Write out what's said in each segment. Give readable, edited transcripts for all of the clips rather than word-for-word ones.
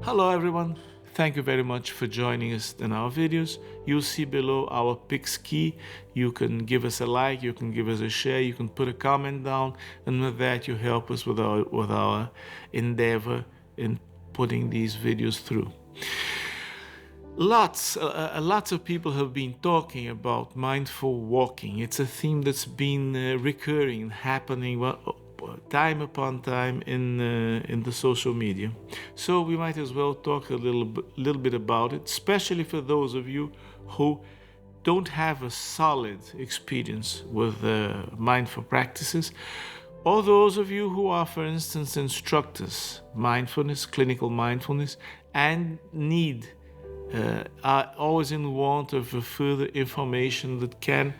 Hello everyone, thank you very much for joining us in our videos. You'll see below our Pix key. You can give us a like, you can give us a share, you can put a comment down, and with that you help us with our endeavor in putting these videos through. Lots of people have been talking about mindful walking. It's a theme that's been recurring, happening time upon time in the social media. So we might as well talk a little bit about it, especially for those of you who don't have a solid experience with mindful practices, or those of you who are, for instance, instructors, mindfulness, clinical mindfulness, and are always in want of further information that can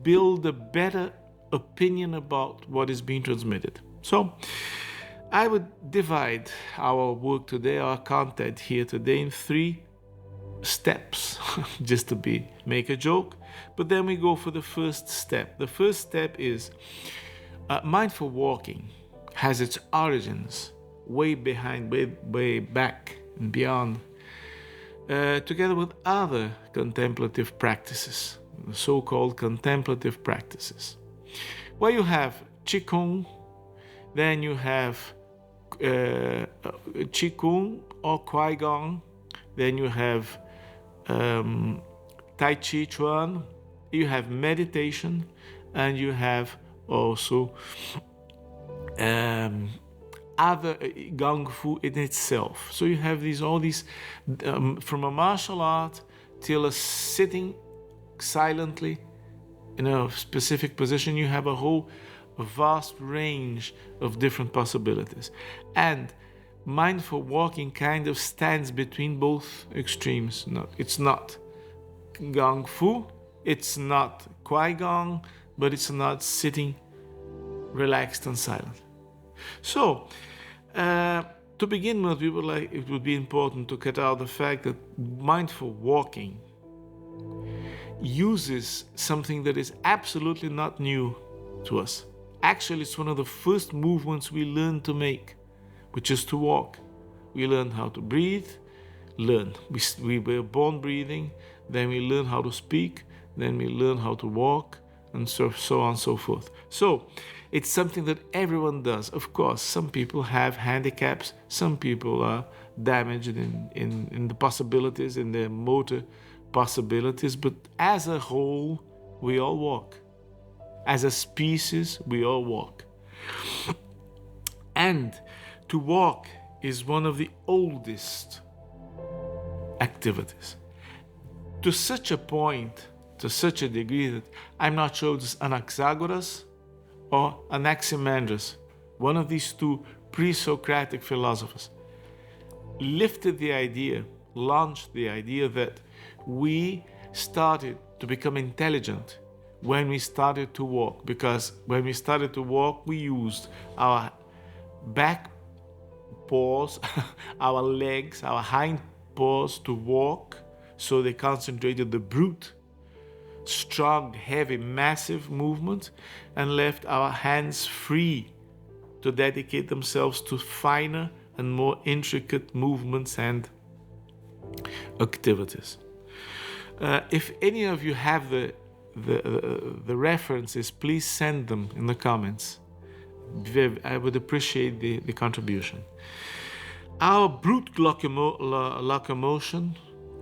build a better opinion about what is being transmitted. So I would divide our work today, our content here today, in 3 steps, just to make a joke. But then we go for the first step. The first step is mindful walking has its origins way back and beyond, together with other contemplative practices, the so-called contemplative practices, where you have Qigong, then you have Qigong or Qigong, then you have Tai Chi Chuan, you have meditation, and you have also other Gung Fu in itself. So you have all these from a martial art till a sitting silently in a specific position. You have a vast range of different possibilities, and mindful walking kind of stands between both extremes. It's not Gung Fu, it's not Qigong, but it's not sitting relaxed and silent. So to begin with, it would be important to cut out the fact that mindful walking uses something that is absolutely not new to us. Actually, it's one of the first movements we learn to make, which is to walk. We learn how to breathe, we were born breathing, then we learn how to speak, then we learn how to walk, and so on and so forth. So it's something that everyone does. Of course, some people have handicaps, some people are damaged in the possibilities, in their motor possibilities, but as a whole, we all walk. As a species, we all walk. And to walk is one of the oldest activities. To such a point, to such a degree that I'm not sure it's Anaxagoras or Anaximandros, one of these 2 pre-Socratic philosophers, launched the idea that we started to become intelligent when we started to walk, because when we started to walk, we used our back paws, our legs, our hind paws to walk, so they concentrated the brute, strong, heavy, massive movement, and left our hands free to dedicate themselves to finer and more intricate movements and activities. If any of you have the references, please send them in the comments. I would appreciate the contribution. Our brute locomotion,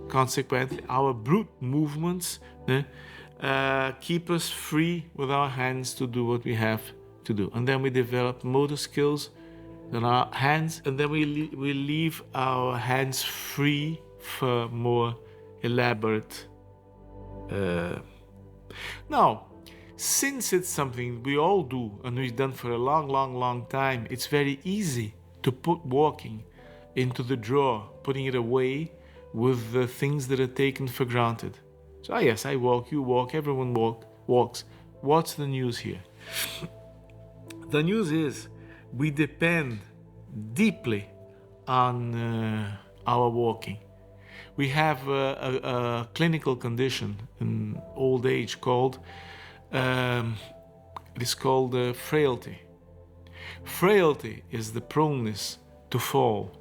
consequently, our brute movements keep us free with our hands to do what we have to do. And then we develop motor skills in our hands, and then we leave our hands free for more elaborate. Now, since it's something we all do and we've done for a long time, it's very easy to put walking into the drawer, putting it away with the things that are taken for granted. So yes, I walk, you walk, everyone walks. What's the news here? The news is we depend deeply on our walking. We have a clinical condition in old age called frailty. Frailty is the proneness to fall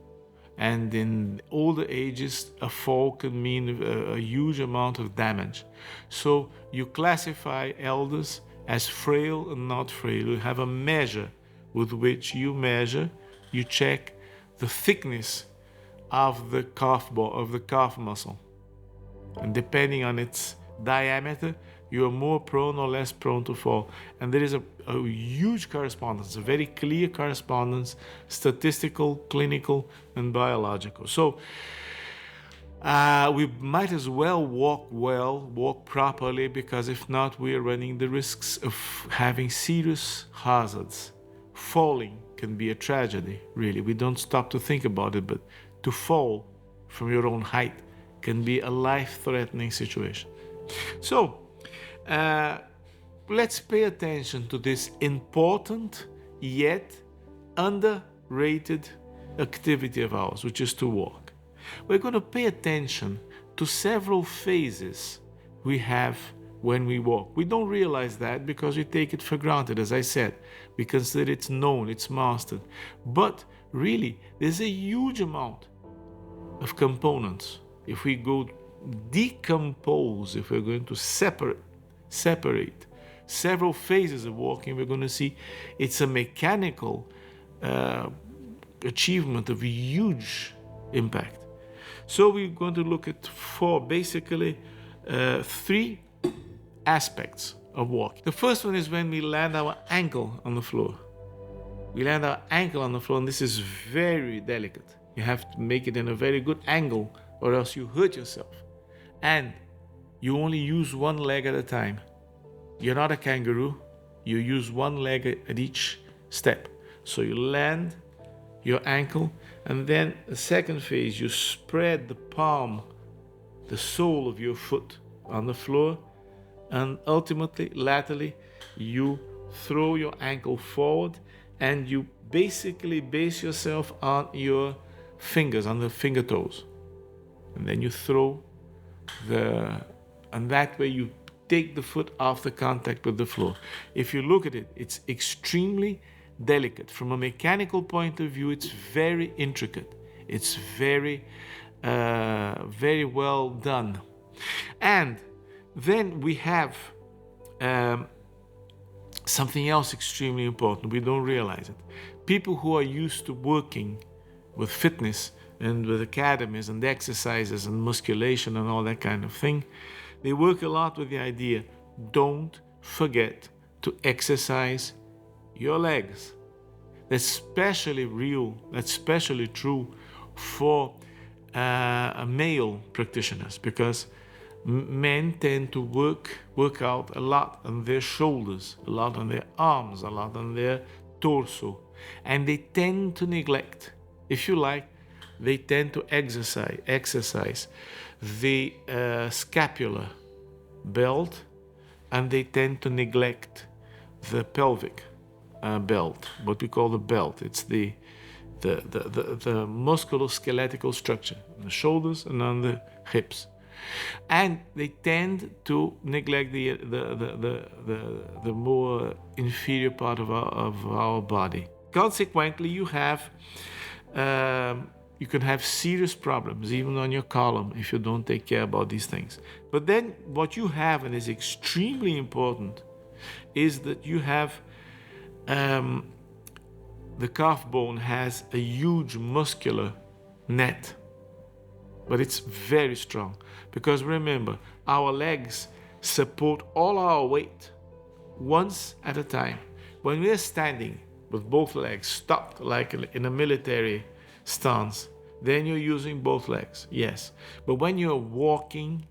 And in older ages, a fall can mean a huge amount of damage. So you classify elders as frail and not frail. You have a measure with which you measure, you check the thickness of the calf muscle. And depending on its diameter, you are more prone or less prone to fall. And there is a huge correspondence, a very clear correspondence, statistical, clinical, and biological. So we might as well, walk properly, because if not, we are running the risks of having serious hazards. Falling can be a tragedy, really. We don't stop to think about it, but to fall from your own height can be a life-threatening situation. So let's pay attention to this important yet underrated activity of ours, which is to walk. We're going to pay attention to several phases we have when we walk. We don't realize that because we take it for granted. As I said, we consider it's known, it's mastered. But really, there's a huge amount of components. If we go decompose, if we're going to separate several phases of walking, we're going to see it's a mechanical achievement of huge impact. So we're going to look at three aspects of walking. The first one is when we land our ankle on the floor. We land our ankle on the floor, and this is very delicate. You have to make it in a very good angle, or else you hurt yourself. And you only use one leg at a time. You're not a kangaroo. You use one leg at each step. So you land your ankle, and then the second phase, you spread the palm, the sole of your foot on the floor, and ultimately, laterally, you throw your ankle forward, and you basically base yourself on your fingers, on the finger toes. And then you throw and that way you take the foot off the contact with the floor. If you look at it, it's extremely delicate. From a mechanical point of view, it's very intricate. It's very well done. And then we have something else extremely important. We don't realize it. People who are used to working with fitness and with academies and exercises and musculation and all that kind of thing, they work a lot with the idea, don't forget to exercise your legs. That's especially true for male practitioners, because men tend to work out a lot on their shoulders, a lot on their arms, a lot on their torso, and they tend to neglect, if you like, they tend to exercise the scapular belt, and they tend to neglect the pelvic belt, what we call the belt. It's the musculoskeletal structure on the shoulders and on the hips, and they tend to neglect the more inferior part of our body. Consequently, you can have serious problems even on your column if you don't take care about these things. But then what you have, and is extremely important, is that you have the calf bone has a huge muscular net, but it's very strong, because remember, our legs support all our weight once at a time. When we are standing with both legs stopped, like in a military stance, then you're using both legs, yes. But when you're walking,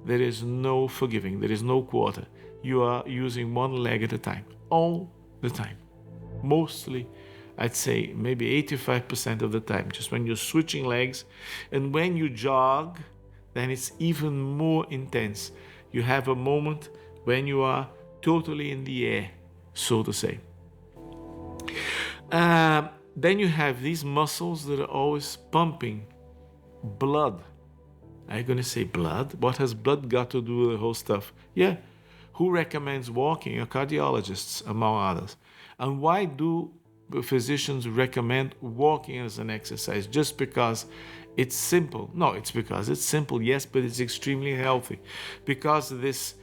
there is no forgiving, there is no quarter. You are using one leg at a time, all the time. Mostly, I'd say maybe 85% of the time, just when you're switching legs. And when you jog, then it's even more intense. You have a moment when you are totally in the air, so to say. Then you have these muscles that are always pumping blood. Are you going to say blood? What has blood got to do with the whole stuff? Yeah. Who recommends walking? Cardiologists, among others. And why do physicians recommend walking as an exercise just because it's simple. No, it's because it's simple, yes, but it's extremely healthy. Because this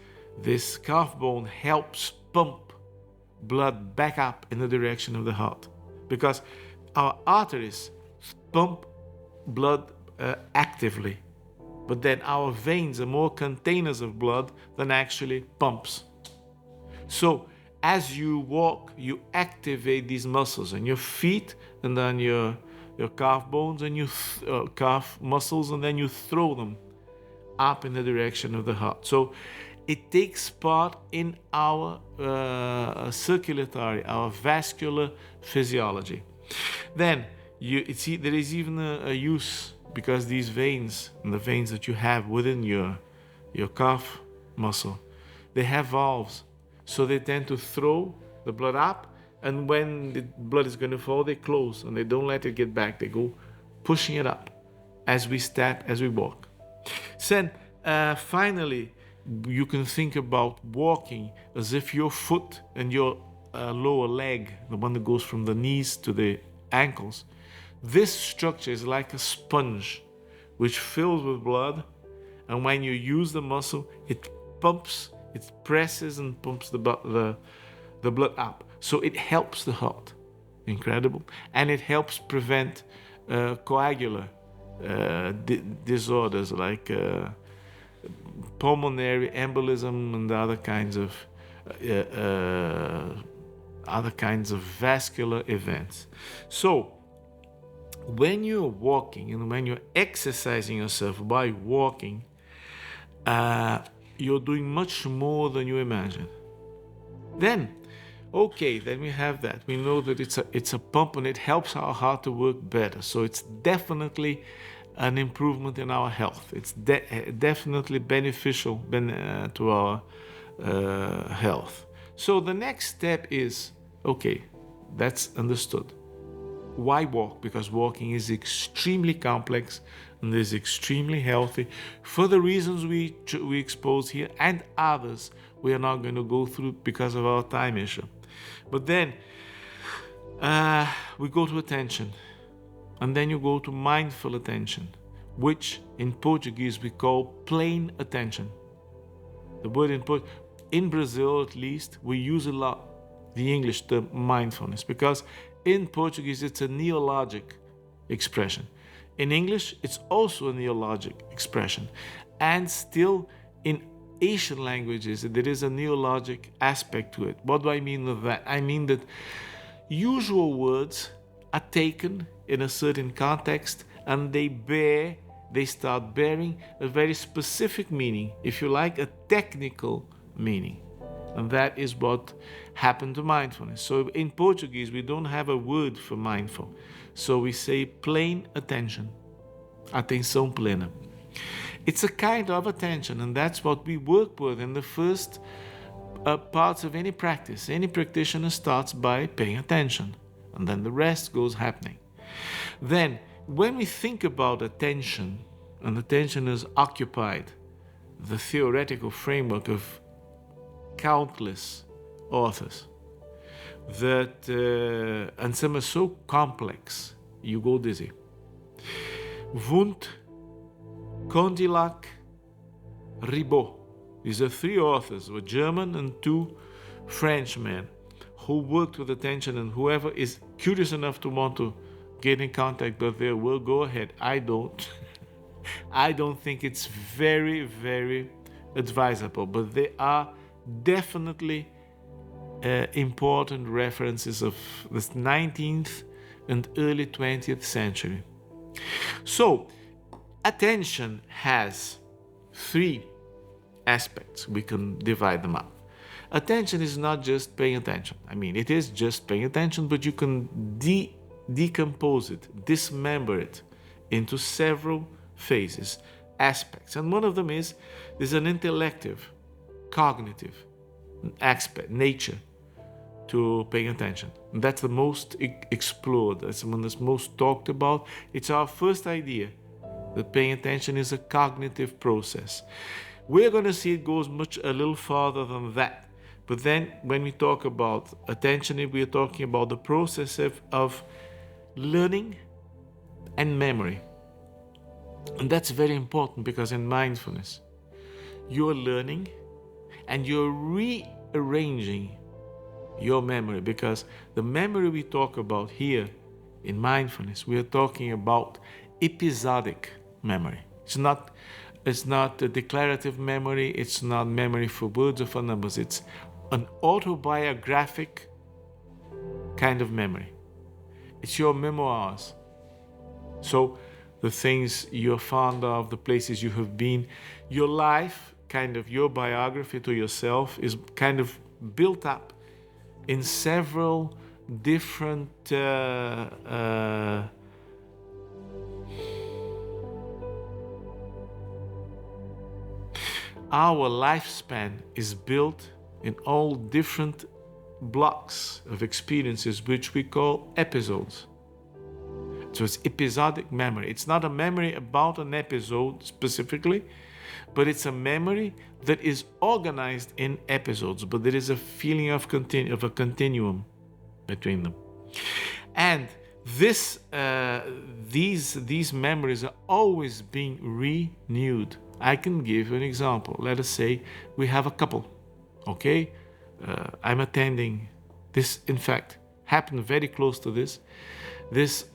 calf bone helps pump blood back up in the direction of the heart. Because our arteries pump blood actively, but then our veins are more containers of blood than actually pumps. So as you walk, you activate these muscles in your feet and then your calf bones and your calf muscles, and then you throw them up in the direction of the heart. So it takes part in our circulatory, our vascular physiology. Then there is even a use, because these veins, and the veins that you have within your calf muscle, they have valves. So they tend to throw the blood up, and when the blood is going to fall, they close and they don't let it get back. They go pushing it up as we step, as we walk. Then finally, you can think about walking as if your foot and your lower leg, the one that goes from the knees to the ankles, this structure is like a sponge which fills with blood, and when you use the muscle, it pumps, it presses and pumps the blood up. So it helps the heart. Incredible. And it helps prevent coagular disorders like pulmonary embolism and other kinds of vascular events. So when you're walking and when you're exercising yourself by walking, you're doing much more than you imagine. Then we have that. We know that it's a pump and it helps our heart to work better. So it's definitely an improvement in our health. It's definitely beneficial to our health. So the next step is, that's understood. Why walk? Because walking is extremely complex and is extremely healthy for the reasons we expose here, and others we are not going to go through because of our time issue. But then we go to attention, and then you go to mindful attention, which in Portuguese we call plain attention. The word in Brazil, at least, we use a lot the English term mindfulness, because in Portuguese it's a neologic expression. In English it's also a neologic expression, and still in Asian languages there is a neologic aspect to it. What do I mean with that? I mean that usual words are taken in a certain context and they start bearing a very specific meaning, if you like, a technical meaning. And that is what happened to mindfulness. So in Portuguese, we don't have a word for mindful. So we say plain attention. Atenção plena. It's a kind of attention, and that's what we work with in the first parts of any practice. Any practitioner starts by paying attention, and then the rest goes happening. Then, when we think about attention, and attention has occupied the theoretical framework of countless authors, and some are so complex, you go dizzy. Wundt, Condillac, Ribot. These are three authors, a German and two Frenchmen, who worked with attention, and whoever is curious enough to want to get in contact with their work, go ahead. I don't. I don't think it's very, very advisable, but they are definitely important references of the 19th and early 20th century. So, attention has three aspects. We can divide them up. Attention is not just paying attention. I mean, it is just paying attention, but you can decompose it, dismember it into several phases, aspects. And one of them is there's an intellective, cognitive aspect, nature to paying attention. And that's the most explored. That's the one that's most talked about. It's our first idea that paying attention is a cognitive process. We're going to see it goes a little farther than that, But then when we talk about attention, we are talking about the process of learning and memory. And that's very important, because in mindfulness, you're learning and you're rearranging your memory, because the memory we talk about here in mindfulness, we are talking about episodic memory. It's not a declarative memory, it's not memory for words or for numbers, it's an autobiographic kind of memory. It's your memoirs. So the things you're fond of, the places you have been, your life, kind of your biography to yourself, is kind of built up in several different our lifespan is built in all different blocks of experiences, which we call episodes. So it's episodic memory. It's not a memory about an episode specifically, but it's a memory that is organized in episodes, but there is a feeling of a continuum between them. And these memories are always being renewed. I can give you an example. Let us say we have a couple, okay? I'm attending this, in fact, happened very close to this. This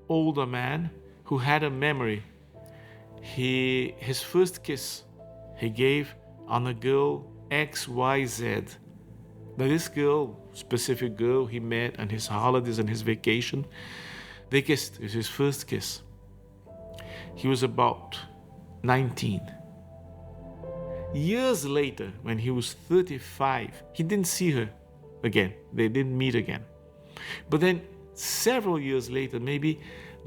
older man who had a memory. His first kiss he gave on a girl XYZ. Now this girl, specific girl he met on his holidays and his vacation, they kissed. It was his first kiss. He was about 19. Years later, when he was 35, he didn't see her again. They didn't meet again. But then several years later, maybe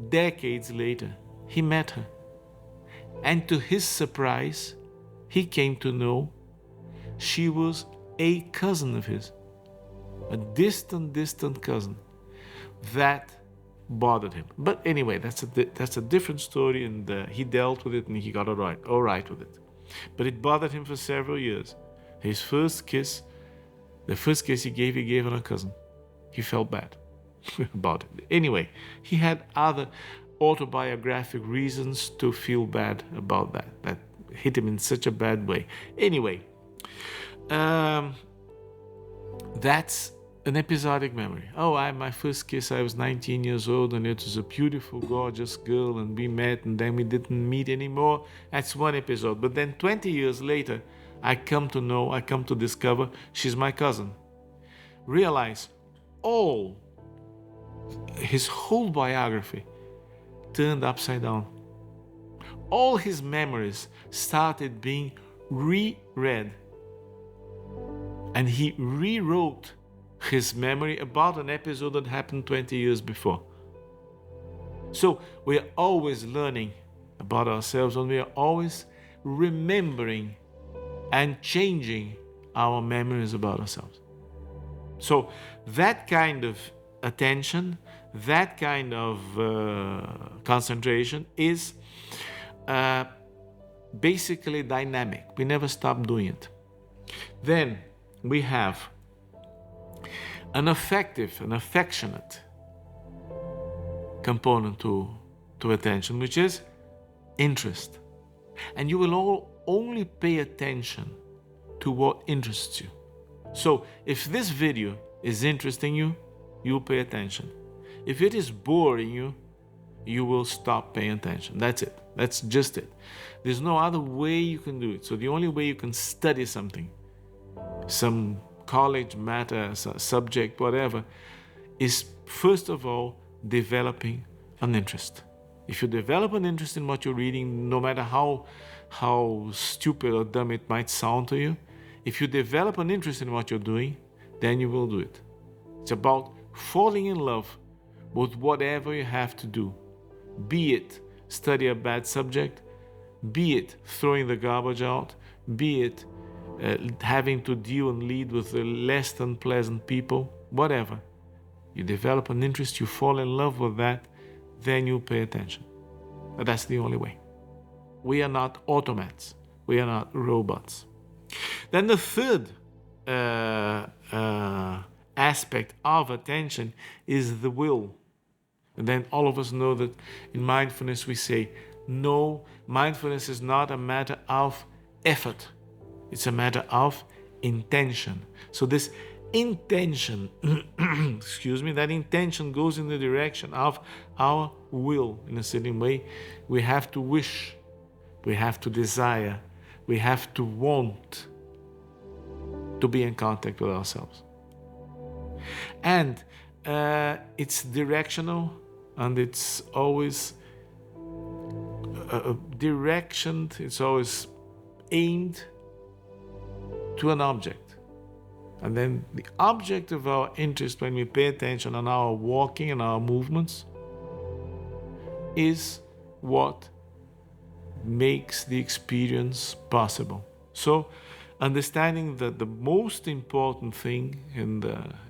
decades later, he met her. And to his surprise, he came to know she was a cousin of his, a distant cousin. That bothered him. But anyway, that's a different story, and he dealt with it and he got all right with it. But it bothered him for several years. His first kiss, the first kiss he gave on a cousin. He felt bad about it. Anyway, he had other autobiographic reasons to feel bad about that hit him in such a bad way. Anyway, that's an episodic memory. My first kiss, I was 19 years old, and it was a beautiful, gorgeous girl, and we met, and then we didn't meet anymore. That's one episode. But then 20 years later, I come to discover she's my cousin. Realize his whole biography turned upside down. All his memories started being reread. And he rewrote his memory about an episode that happened 20 years before. So we are always learning about ourselves, and we are always remembering and changing our memories about ourselves. So that kind of attention, that kind of concentration is basically dynamic. We never stop doing it. Then we have an affectionate component to attention, which is interest. And you will only pay attention to what interests you. So if this video is interesting you, you'll pay attention. If it is boring you, you will stop paying attention. That's it. That's just it. There's no other way you can do it. So the only way you can study something, some college matter, subject, whatever, is first of all developing an interest. If you develop an interest in what you're reading, no matter how stupid or dumb it might sound to you, if you develop an interest in what you're doing, then you will do it. It's about falling in love with whatever you have to do. Be it study a bad subject, be it throwing the garbage out, be it having to deal and lead with the less than pleasant people, whatever. You develop an interest, you fall in love with that, then you pay attention. But that's the only way. We are not automats. We are not robots. Then the third aspect of attention is the will. And then all of us know that in mindfulness we say, no, mindfulness is not a matter of effort. It's a matter of intention. So this intention, excuse me, that intention goes in the direction of our will in a certain way. We have to wish, we have to desire, we have to want to be in contact with ourselves. And it's directional, and it's always directioned, it's always aimed to an object. And then the object of our interest when we pay attention on our walking and our movements is what makes the experience possible. So understanding that the most important thing in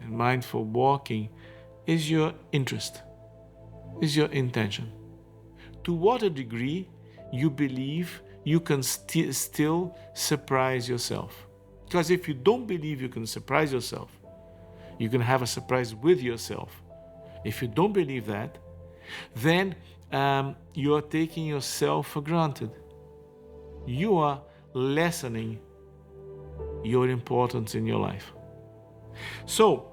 mindful walking is your interest, is your intention. To what a degree you believe you can still surprise yourself. Because if you don't believe you can surprise yourself, you can have a surprise with yourself. If you don't believe that, then you are taking yourself for granted. You are lessening your importance in your life. So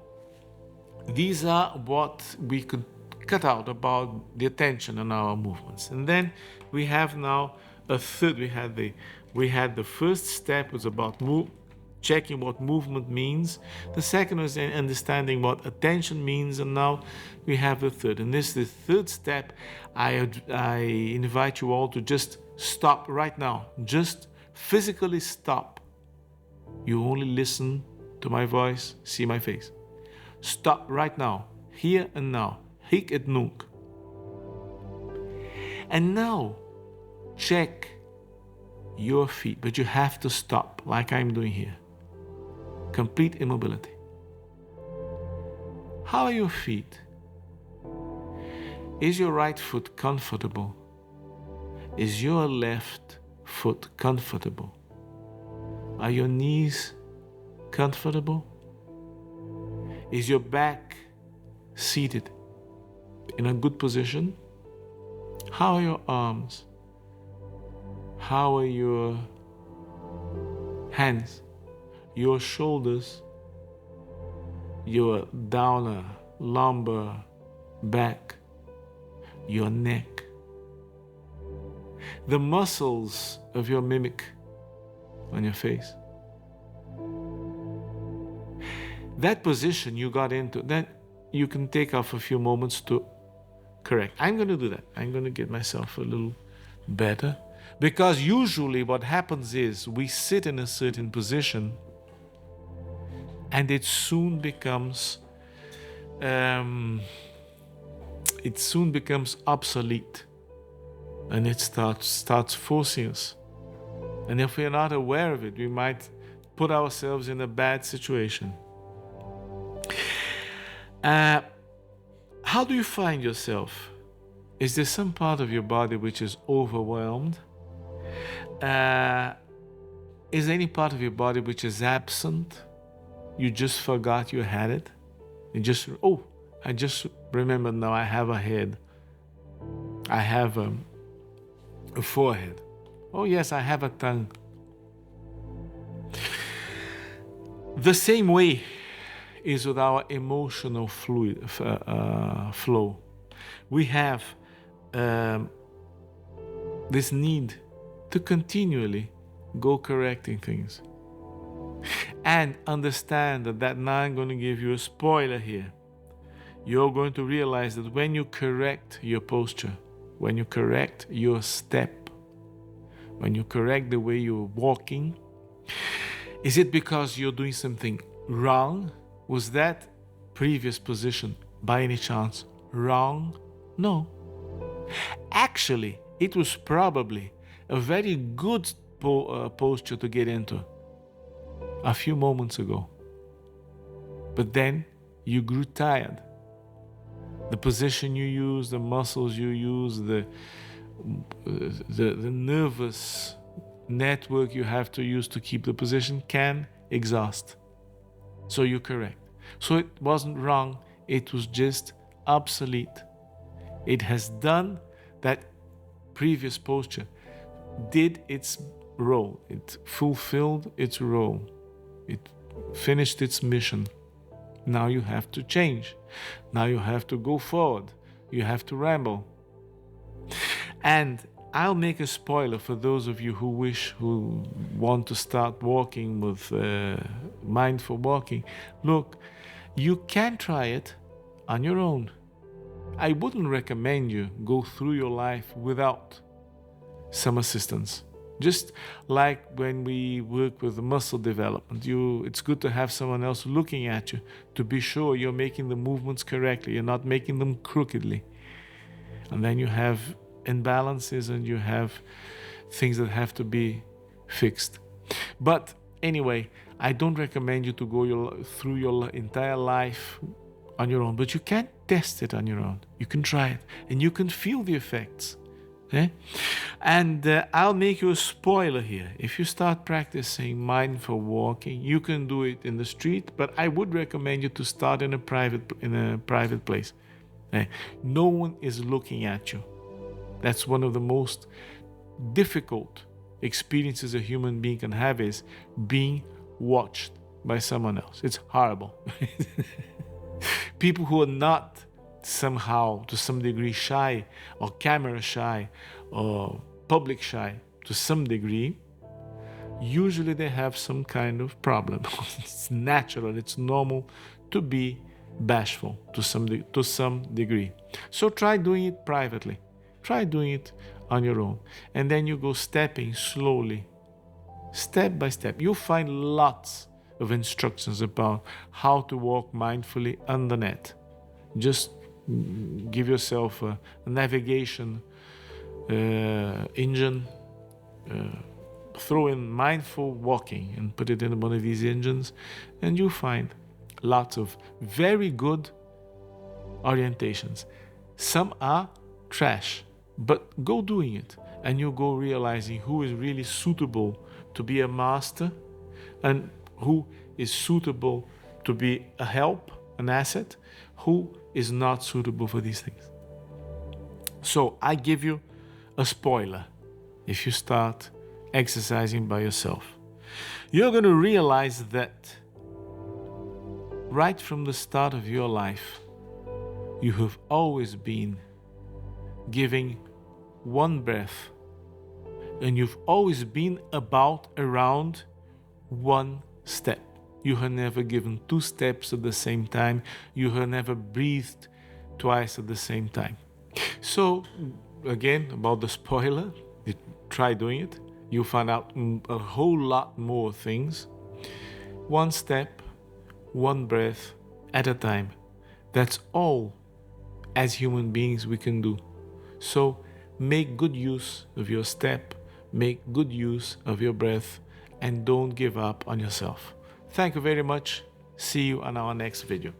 these are what we could cut out about the attention and our movements. And then we have now a third. We had the first step was about checking what movement means. The second was understanding what attention means, and now we have the third. And this is the third step. I invite you all to just stop right now. Just physically stop. You only listen to my voice, see my face. Stop right now, here and now. Hic et nunc. And now, check your feet, but you have to stop, like I'm doing here. Complete immobility. How are your feet? Is your right foot comfortable? Is your left foot comfortable? Are your knees comfortable? Is your back seated in a good position? How are your arms? How are your hands? Your shoulders? Your downer, lumbar, back? Your neck? The muscles of your mimic on your face? That position you got into, that you can take off a few moments to correct. I'm going to do that. I'm going to get myself a little better, because usually what happens is we sit in a certain position and it soon becomes obsolete, and it starts forcing us. And if we're not aware of it, we might put ourselves in a bad situation. How do you find yourself? Is there some part of your body which is overwhelmed? Is there any part of your body which is absent? You just forgot you had it? I just remembered now I have a head. I have a forehead. Oh yes, I have a tongue. The same way is with our emotional flow. We have this need to continually go correcting things. And understand that now I'm going to give you a spoiler here. You're going to realize that when you correct your posture, when you correct your step, when you correct the way you're walking, is it because you're doing something wrong? Was that previous position by any chance wrong? No. Actually, it was probably a very good posture to get into a few moments ago. But then you grew tired. The position you use, the muscles you use, the nervous network you have to use to keep the position can exhaust. So you're correct. So it wasn't wrong, it was just obsolete. It has done that previous posture, did its role, it fulfilled its role, it finished its mission. Now you have to change. Now you have to go forward. You have to ramble. And I'll make a spoiler for those of you who want to start walking with mindful walking. Look, you can try it on your own. I wouldn't recommend you go through your life without some assistance. Just like when we work with muscle development, it's good to have someone else looking at you to be sure you're making the movements correctly, you're not making them crookedly. And then you have imbalances and you have things that have to be fixed. But anyway, I don't recommend you to go through your entire life on your own, but you can test it on your own. You can try it and you can feel the effects. Okay? And I'll make you a spoiler here. If you start practicing mindful walking, you can do it in the street, but I would recommend you to start in a private place. Okay? No one is looking at you. That's one of the most difficult experiences a human being can have, is being watched by someone else. It's horrible. People who are not somehow, to some degree, shy or camera shy or public shy to some degree, usually they have some kind of problem. It's natural, it's normal to be bashful to some degree. So try doing it privately. Try doing it on your own. And then you go stepping slowly, step by step. You'll find lots of instructions about how to walk mindfully on the net. Just give yourself a navigation engine, throw in mindful walking and put it in one of these engines, and you'll find lots of very good orientations. Some are trash, but go doing it and you'll go realizing who is really suitable to be a master and who is suitable to be a help, an asset, who is not suitable for these things. So I give you a spoiler. If you start exercising by yourself, you're going to realize that right from the start of your life, you have always been giving one breath, and you've always been around one step. You have never given 2 steps at the same time. You have never breathed twice at the same time. So again, about the spoiler, you try doing it. You'll find out a whole lot more things. 1 step, 1 breath at a time. That's all as human beings we can do. So make good use of your step, make good use of your breath, and don't give up on yourself. Thank you very much. See you on our next video.